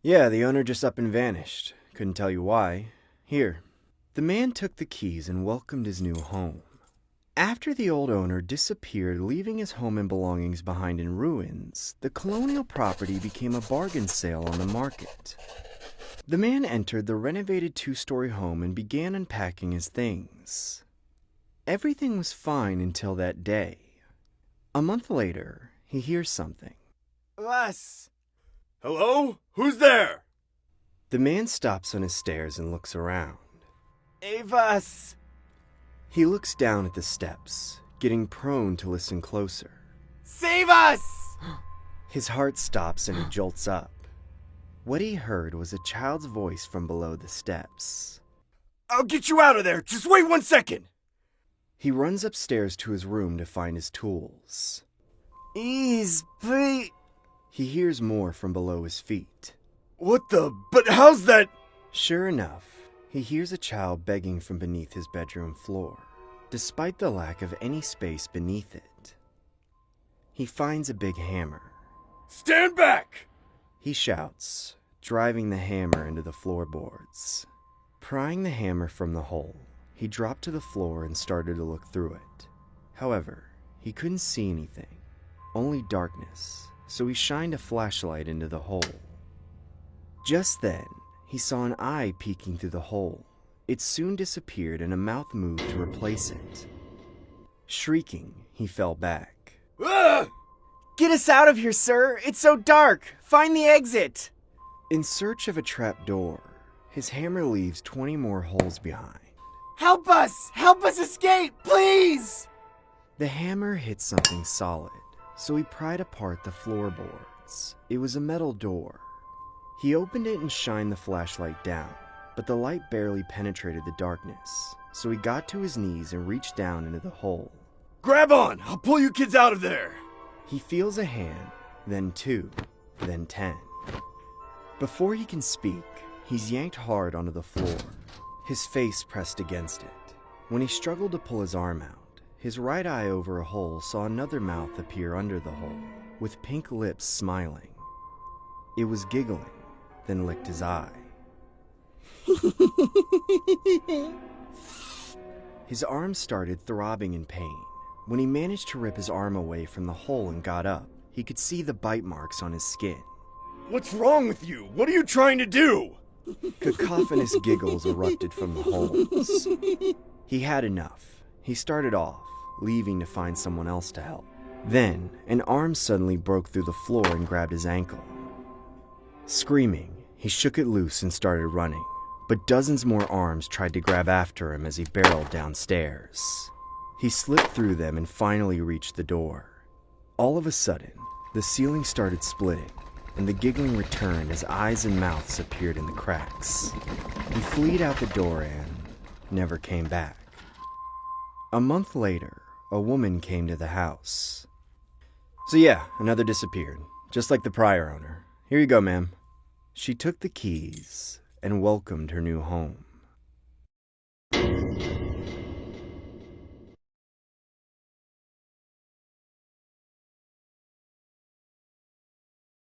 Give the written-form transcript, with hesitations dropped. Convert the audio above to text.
Yeah, the owner just up and vanished. Couldn't tell you why. Here. The man took the keys and welcomed his new home. After the old owner disappeared, leaving his home and belongings behind in ruins, the colonial property became a bargain sale on the market. The man entered the renovated two-story home and began unpacking his things. Everything was fine until that day. A month later, he hears something. Us! Hello? Who's there? The man stops on his stairs and looks around. Avas! He looks down at the steps, getting prone to listen closer. Save us! His heart stops and he jolts up. What he heard was a child's voice from below the steps. I'll get you out of there. Just wait 1 second. He runs upstairs to his room to find his tools. Ease, please. He hears more from below his feet. What the? But how's that? Sure enough, he hears a child begging from beneath his bedroom floor, despite the lack of any space beneath it. He finds a big hammer. Stand back! He shouts, driving the hammer into the floorboards. Prying the hammer from the hole, he dropped to the floor and started to look through it. However, he couldn't see anything, only darkness, so he shined a flashlight into the hole. Just then, he saw an eye peeking through the hole. It soon disappeared and a mouth moved to replace it. Shrieking, he fell back. Ah! Get us out of here, sir! It's so dark! Find the exit! In search of a trap door, his hammer leaves 20 more holes behind. Help us! Help us escape, please! The hammer hit something solid, so he pried apart the floorboards. It was a metal door. He opened it and shined the flashlight down, but the light barely penetrated the darkness, so he got to his knees and reached down into the hole. Grab on! I'll pull you kids out of there! He feels a hand, then 2, then 10. Before he can speak, he's yanked hard onto the floor, his face pressed against it. When he struggled to pull his arm out, his right eye over a hole saw another mouth appear under the hole, with pink lips smiling. It was giggling, then licked his eye. His arm started throbbing in pain. When he managed to rip his arm away from the hole and got up, he could see the bite marks on his skin. What's wrong with you? What are you trying to do? Cacophonous giggles erupted from the holes. He had enough. He started off, leaving to find someone else to help. Then, an arm suddenly broke through the floor and grabbed his ankle. Screaming, he shook it loose and started running, but dozens more arms tried to grab after him as he barreled downstairs. He slipped through them and finally reached the door. All of a sudden, the ceiling started splitting, and the giggling returned as eyes and mouths appeared in the cracks. He fleed out the door and never came back. A month later, a woman came to the house. So yeah, another disappeared, just like the prior owner. Here you go, ma'am. She took the keys and welcomed her new home.